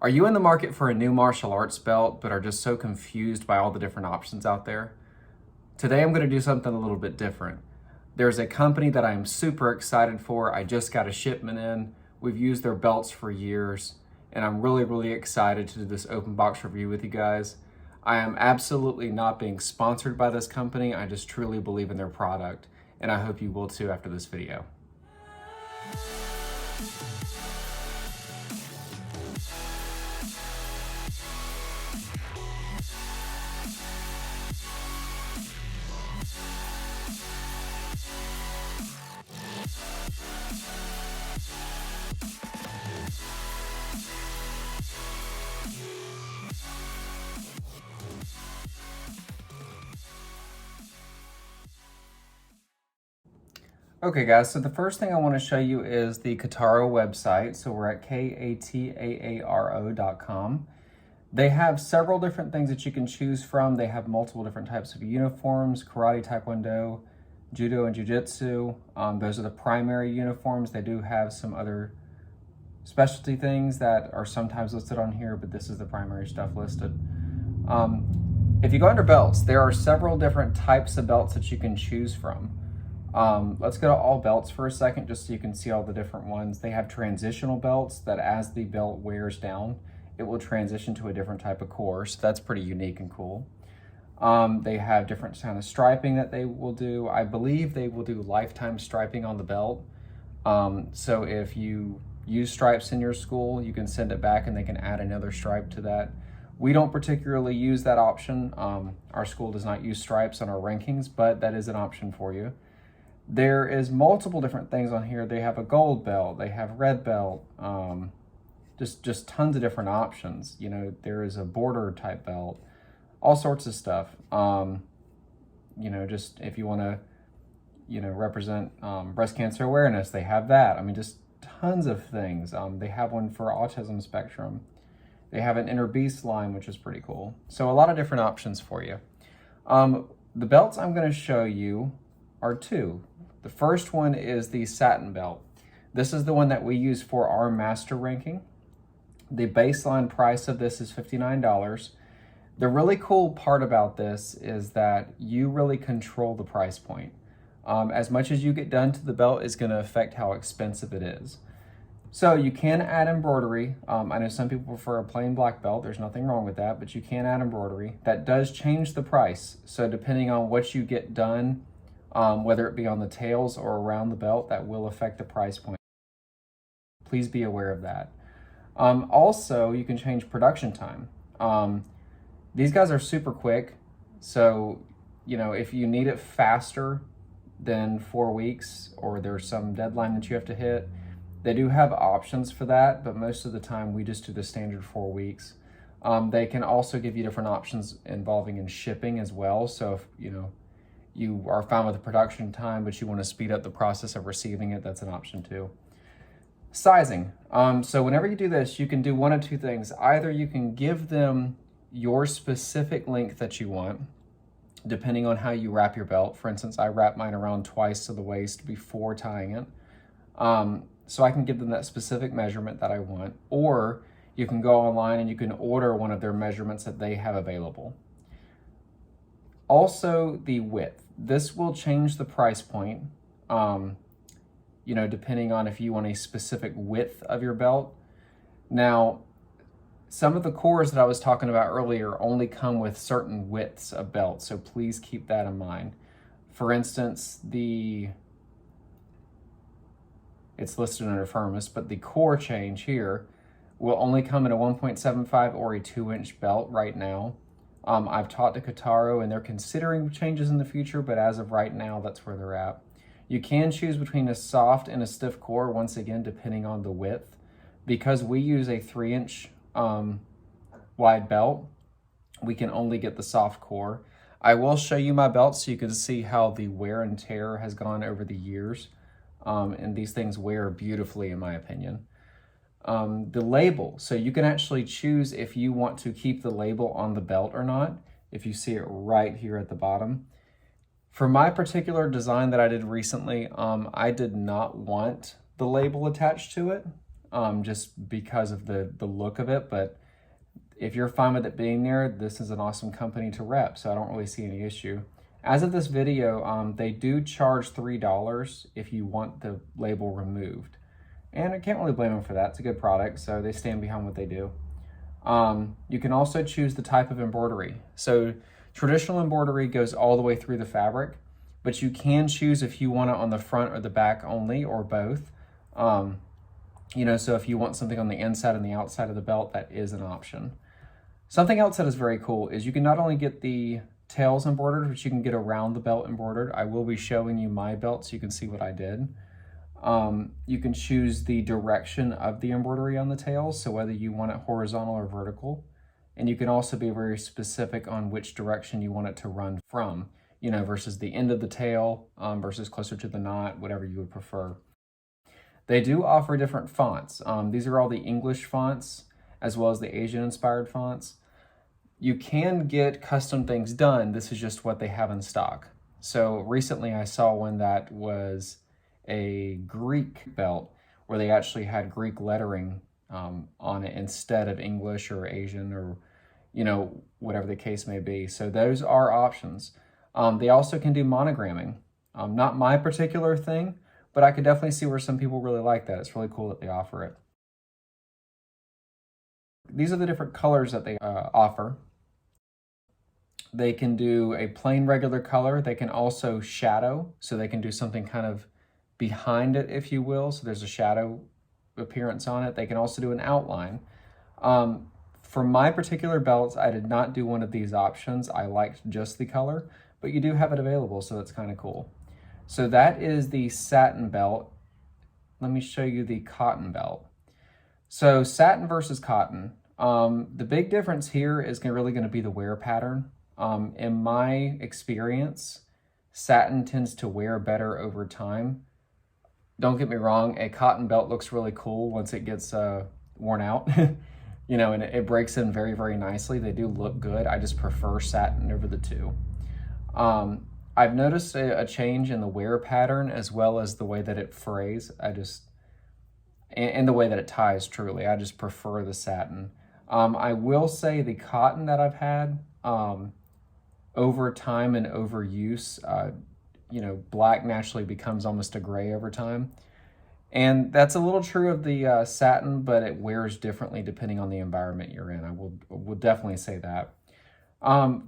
Are you in the market for a new martial arts belt but are just so confused by all the different options out there? Today I'm going to do something a little bit different. There's a company that I am super excited for. I just got a shipment in. We've used their belts for years, and I'm really excited to do this open box review with you guys. I am absolutely not being sponsored by this company. I just truly believe in their product, and I hope you will too after this video. Okay guys, so the first thing I want to show you is the Kataaro website. So we're at Kataaro.com. They have several different things that you can choose from. They have multiple different types of uniforms: karate, taekwondo, judo, and jiu-jitsu. Those are the primary uniforms. They do have some other specialty things that are sometimes listed on here, but this is the primary stuff listed. If you go under belts, there are several different types of belts that you can choose from. Let's go to all belts for a second, just so you can see all the different ones. They have transitional belts that as the belt wears down, it will transition to a different type of core. So that's pretty unique and cool. They have different kind of striping that they will do. I believe they will do lifetime striping on the belt. So if you use stripes in your school, you can send it back and they can add another stripe to that. We don't particularly use that option. Our school does not use stripes on our rankings, but that is an option for you. There is multiple different things on here. They have a gold belt, they have red belt, just tons of different options. You know, there is a border type belt, all sorts of stuff. You know, just if you want to, you know, represent breast cancer awareness, they have that. I mean, just tons of things. They have one for autism spectrum. They have an inner beast line, which is pretty cool. So a lot of different options for you. The belts I'm going to show you are two. The first one is the satin belt. This is the one that we use for our master ranking. The baseline price of this is $59. The really cool part about this is that you really control the price point. As much as you get done to the belt is going to affect how expensive it is. So you can add embroidery. I know some people prefer a plain black belt. There's nothing wrong with that, but you can add embroidery. That does change the price. So depending on what you get done, whether it be on the tails or around the belt, that will affect the price point. Please be aware of that. Also, you can change production time. These guys are super quick. So, you know, if you need it faster than 4 weeks or there's some deadline that you have to hit, they do have options for that, but most of the time we just do the standard 4 weeks. They can also give you different options involving in shipping as well. So if, you know, you are fine with the production time, but you want to speed up the process of receiving it, that's an option too. Sizing. So whenever you do this, you can do one of two things. Either you can give them your specific length that you want, depending on how you wrap your belt. For instance, I wrap mine around twice to the waist before tying it. So I can give them that specific measurement that I want. Or you can go online and you can order one of their measurements that they have available. Also, the width. This will change the price point, you know, depending on if you want a specific width of your belt. Now, some of the cores that I was talking about earlier only come with certain widths of belts, so please keep that in mind. For instance, it's listed under firmness, but the core change here will only come in a 1.75 or a 2-inch belt right now. I've talked to Kataaro and they're considering changes in the future, but as of right now, that's where they're at. You can choose between a soft and a stiff core, once again, depending on the width. Because we use a 3-inch wide belt, we can only get the soft core. I will show you my belt so you can see how the wear and tear has gone over the years. And these things wear beautifully, in my opinion. The label, so you can actually choose if you want to keep the label on the belt or not, if you see it right here at the bottom. For my particular design that I did recently, I did not want the label attached to it. just because of the look of it. But if you're fine with it being there, this is an awesome company to rep, so I don't really see any issue. As of this video, they do charge $3 if you want the label removed. And I can't really blame them for that. It's a good product, so they stand behind what they do. You can also choose the type of embroidery. So traditional embroidery goes all the way through the fabric, but you can choose if you want it on the front or the back only, or both. You know, so if you want something on the inside and the outside of the belt, that is an option. Something else that is very cool is you can not only get the tails embroidered, but you can get around the belt embroidered. I will be showing you my belt so you can see what I did. You can choose the direction of the embroidery on the tails, so whether you want it horizontal or vertical. And you can also be very specific on which direction you want it to run from, you know, versus the end of the tail versus closer to the knot, whatever you would prefer. They do offer different fonts. These are all the English fonts as well as the Asian inspired fonts. You can get custom things done. This is just what they have in stock. So recently I saw one that was a Greek belt where they actually had Greek lettering on it instead of English or Asian, or, you know, whatever the case may be. So those are options. They also can do monogramming. Not my particular thing, but I could definitely see where some people really like that. It's really cool that they offer it. These are the different colors that they offer. They can do a plain regular color. They can also shadow, so they can do something kind of behind it, if you will. So there's a shadow appearance on it. They can also do an outline. For my particular belts, I did not do one of these options. I liked just the color, but you do have it available, so that's kind of cool. So that is the satin belt. Let me show you the cotton belt. So satin versus cotton. The big difference here is really going to be the wear pattern. In my experience, satin tends to wear better over time. Don't get me wrong, a cotton belt looks really cool once it gets worn out, you know, and it breaks in very, very nicely. They do look good. I just prefer satin over the two. I've noticed a change in the wear pattern as well as the way that it frays. And the way that it ties, truly. I just prefer the satin. I will say the cotton that I've had, over time and overuse, you know, black naturally becomes almost a gray over time. And that's a little true of the satin, but it wears differently depending on the environment you're in. I will definitely say that.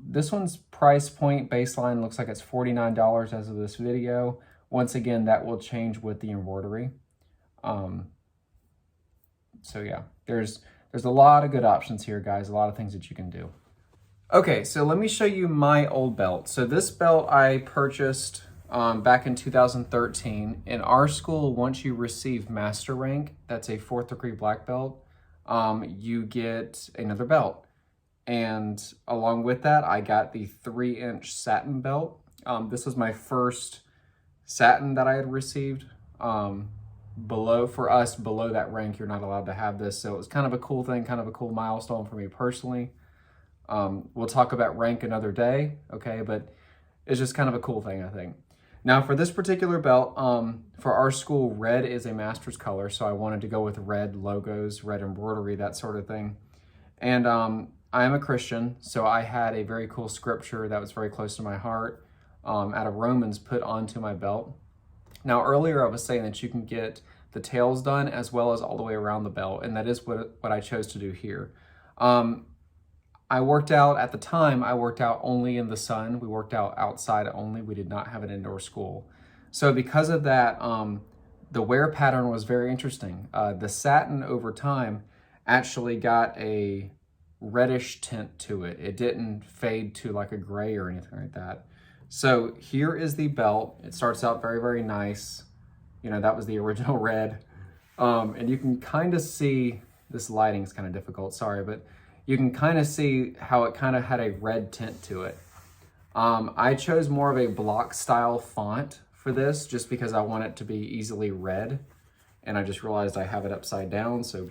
This one's price point baseline looks like it's $49 as of this video. Once again, that will change with the embroidery. So yeah, there's a lot of good options here, guys. A lot of things that you can do. Okay, so let me show you my old belt. So this belt I purchased back in 2013. In our school, once you receive master rank, that's a 4th degree black belt, you get another belt. And along with that, I got the 3-inch satin belt. This was my first satin that I had received. For us, below that rank, you're not allowed to have this. So it was kind of a cool thing, kind of a cool milestone for me personally. We'll talk about rank another day, okay? But it's just kind of a cool thing, I think. Now, for this particular belt, for our school, red is a master's color, so I wanted to go with red logos, red embroidery, that sort of thing. And I am a Christian, so I had a very cool scripture that was very close to my heart out of Romans put onto my belt. Now, earlier I was saying that you can get the tails done as well as all the way around the belt, and that is what I chose to do here. I worked out, at the time, I worked out only in the sun. We worked out outside only. We did not have an indoor school. So because of that, the wear pattern was very interesting. The satin over time actually got a reddish tint to it. It didn't fade to like a gray or anything like that. So here is the belt. It starts out very, very nice. You know, that was the original red. And you can kind of see, this lighting is kind of difficult, sorry, but you can kind of see how it kind of had a red tint to it. I chose more of a block style font for this just because I want it to be easily read. And I just realized I have it upside down, so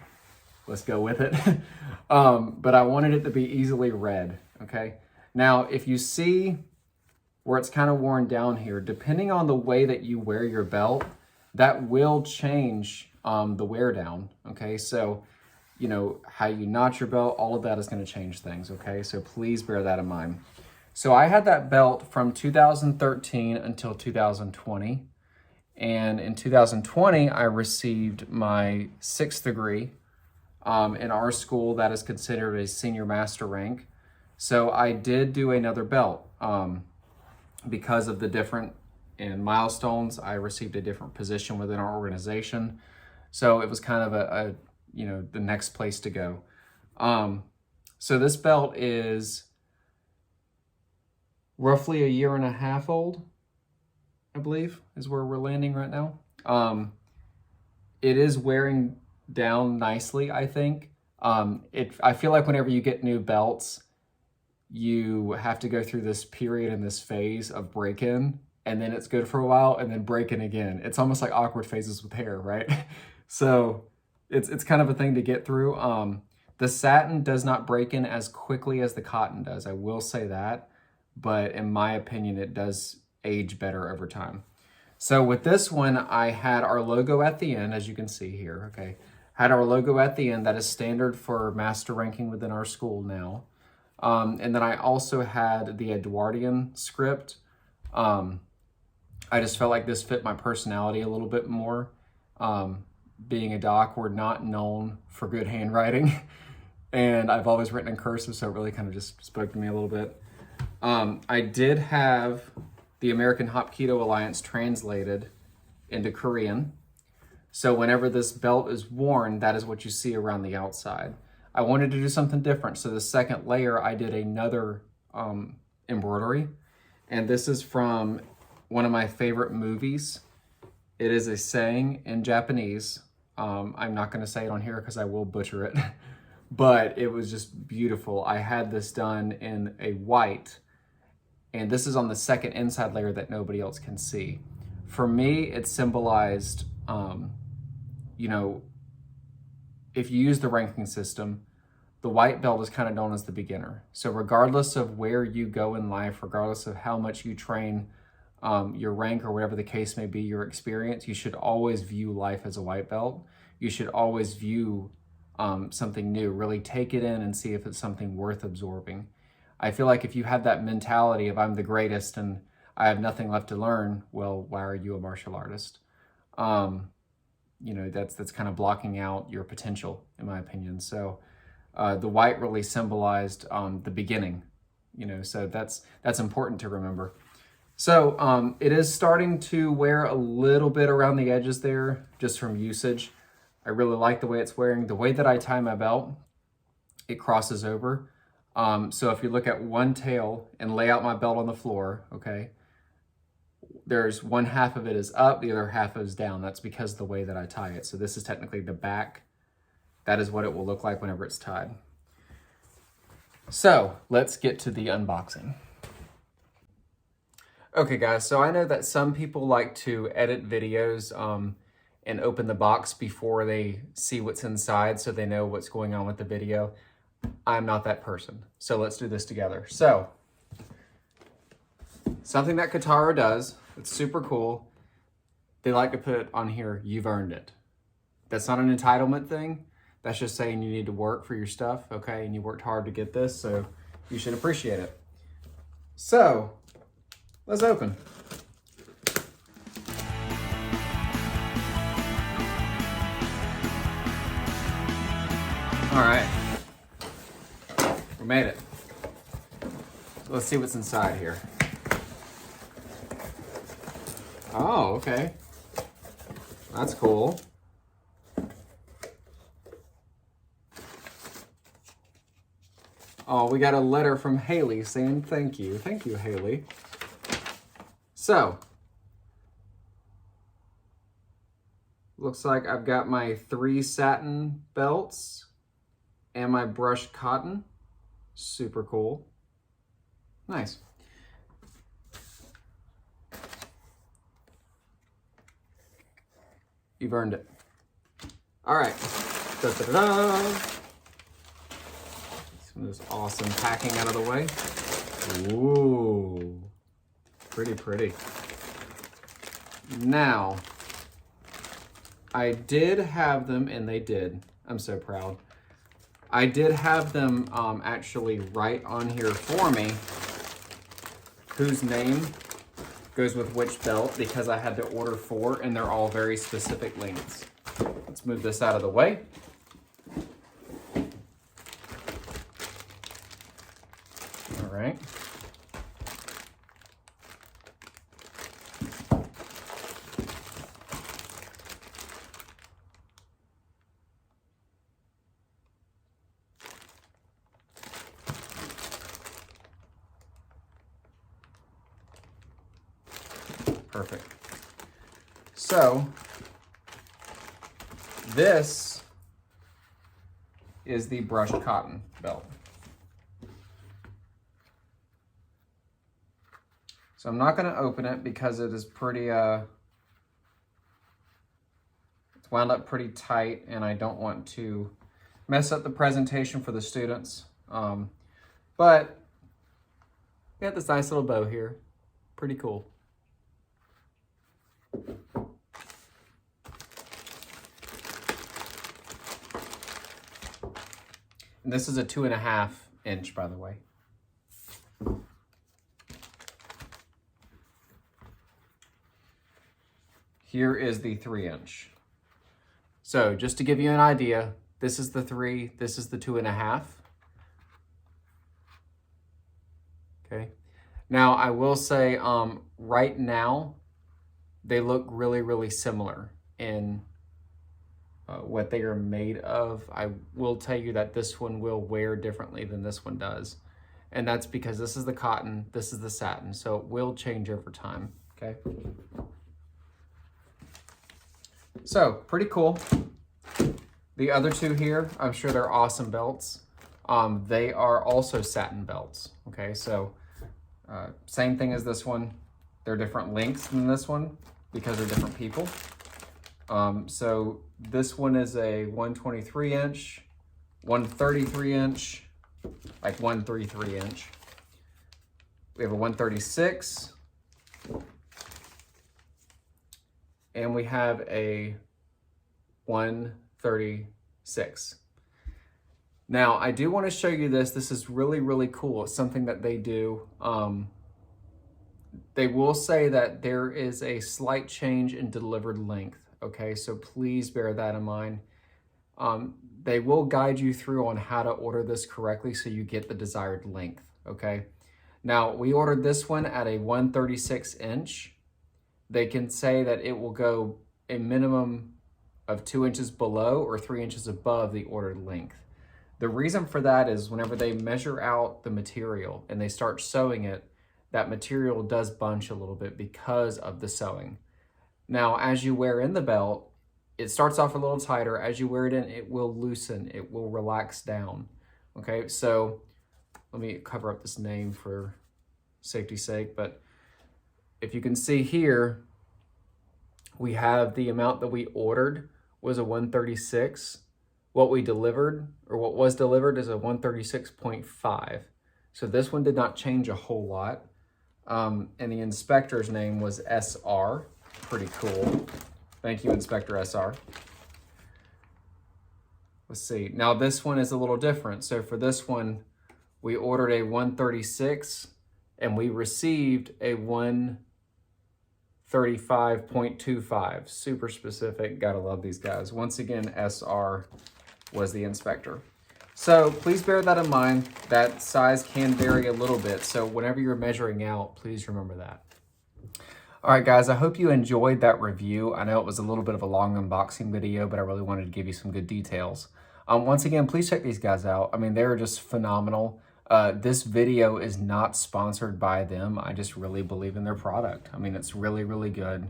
let's go with it. But I wanted it to be easily read, okay? Now, if you see where it's kind of worn down here, depending on the way that you wear your belt, that will change the wear down, okay? So, you know, how you notch your belt, all of that is gonna change things, okay? So please bear that in mind. So I had that belt from 2013 until 2020. And in 2020, I received my 6th degree. In our school, that is considered a senior master rank. So I did do another belt. Because of the different milestones, I received a different position within our organization. So it was kind of a you know, the next place to go. So this belt is roughly 1.5 years old, I believe, is where we're landing right now. It is wearing down nicely, I think. I feel like whenever you get new belts, you have to go through this period and this phase of break-in, and then it's good for a while, and then break-in again. It's almost like awkward phases with hair, right? So it's kind of a thing to get through. The satin does not break in as quickly as the cotton does, I will say that, but in my opinion, it does age better over time. So with this one, I had our logo at the end, as you can see here, okay? Had our logo at the end. That is standard for master ranking within our school now. And then I also had the Edwardian script. I just felt like this fit my personality a little bit more. Being a doc, we're not known for good handwriting. And I've always written in cursive, so it really kind of just spoke to me a little bit. I did have the American Hapkido Alliance translated into Korean. So whenever this belt is worn, that is what you see around the outside. I wanted to do something different. So the second layer, I did another embroidery. And this is from one of my favorite movies. It is a saying in Japanese. I'm not gonna say it on here because I will butcher it, but it was just beautiful. I had this done in a white, and this is on the second inside layer that nobody else can see. For me, it symbolized, you know, if you use the ranking system, the white belt is kind of known as the beginner. So regardless of where you go in life, regardless of how much you train, your rank or whatever the case may be, your experience, you should always view life as a white belt. You should always view something new, really take it in and see if it's something worth absorbing. I feel like if you have that mentality of I'm the greatest and I have nothing left to learn, well, why are you a martial artist? You know, that's kind of blocking out your potential, in my opinion. So the white really symbolized the beginning, you know, so that's important to remember. So it is starting to wear a little bit around the edges there, just from usage. I really like the way it's wearing. The way that I tie my belt, it crosses over. So if you look at one tail and lay out my belt on the floor, okay, there's one half of it is up, the other half is down. That's because of the way that I tie it. So this is technically the back. That is what it will look like whenever it's tied. So let's get to the unboxing. Okay guys, so I know that some people like to edit videos and open the box before they see what's inside so they know what's going on with the video. I'm not that person, so let's do this together. So, something that Kataaro does, it's super cool, they like to put on here, you've earned it. That's not an entitlement thing, that's just saying you need to work for your stuff, okay, and you worked hard to get this, so you should appreciate it. So, let's open. All right, we made it. Let's see what's inside here. Oh, okay. That's cool. Oh, we got a letter from Haley saying thank you. Thank you, Haley. So, looks like I've got my 3 satin belts and my brushed cotton. Super cool. Nice. You've earned it. All right. Da-da-da-da. Some of this awesome packing out of the way. Ooh. Pretty, pretty. Now, I did have them, and they did. I'm so proud. I did have them actually write on here for me whose name goes with which belt, because I had to order 4 and they're all very specific lengths. Let's move this out of the way. All right. Perfect. So this is the brushed cotton belt. So I'm not going to open it because it is pretty, it's wound up pretty tight, and I don't want to mess up the presentation for the students. But we got this nice little bow here. Pretty cool. And this is a 2.5 inch, by the way. Here is the 3 inch. So just to give you an idea, this is the 3, this is the 2.5. Okay. Now I will say, right now, they look really, really similar in what they are made of. I will tell you that this one will wear differently than this one does. And that's because this is the cotton, this is the satin, so it will change over time, okay? So, pretty cool. The other 2 here, I'm sure they're awesome belts. They are also satin belts, okay? So, same thing as this one. They're different lengths than this one because they're different people. So this one is a 123 inch, 133 inch, like 133 inch. We have a 136, and we have a 136. Now, I do want to show you this. This is really, really cool. It's something that they do. They will say that there is a slight change in delivered length. Okay, so please bear that in mind. They will guide you through on how to order this correctly so you get the desired length, okay? Now, we ordered this one at a 136 inch. They can say that it will go a minimum of 2 inches below or 3 inches above the ordered length. The reason for that is whenever they measure out the material and they start sewing it, that material does bunch a little bit because of the sewing. Now, as you wear in the belt, it starts off a little tighter. As you wear it in, it will loosen, it will relax down. Okay, so let me cover up this name for safety's sake, but if you can see here, we have the amount that we ordered was a 136. What we delivered, or what was delivered, is a 136.5. So this one did not change a whole lot. And the inspector's name was SR. Pretty cool. Thank you, Inspector SR. Let's see. Now this one is a little different. So for this one, we ordered a 136 and we received a 135.25. Super specific. Gotta love these guys. Once again, SR was the inspector. So please bear that in mind. That size can vary a little bit. So whenever you're measuring out, please remember that. All right, guys, I hope you enjoyed that review. I know it was a little bit of a long unboxing video, but I really wanted to give you some good details. Once again, please check these guys out. I mean, they're just phenomenal. This video is not sponsored by them. I just really believe in their product. I mean, it's really, really good.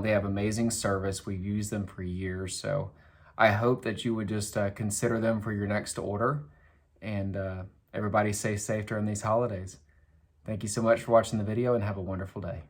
They have amazing service. We've used them for years. So I hope that you would just consider them for your next order. And everybody stay safe during these holidays. Thank you so much for watching the video and have a wonderful day.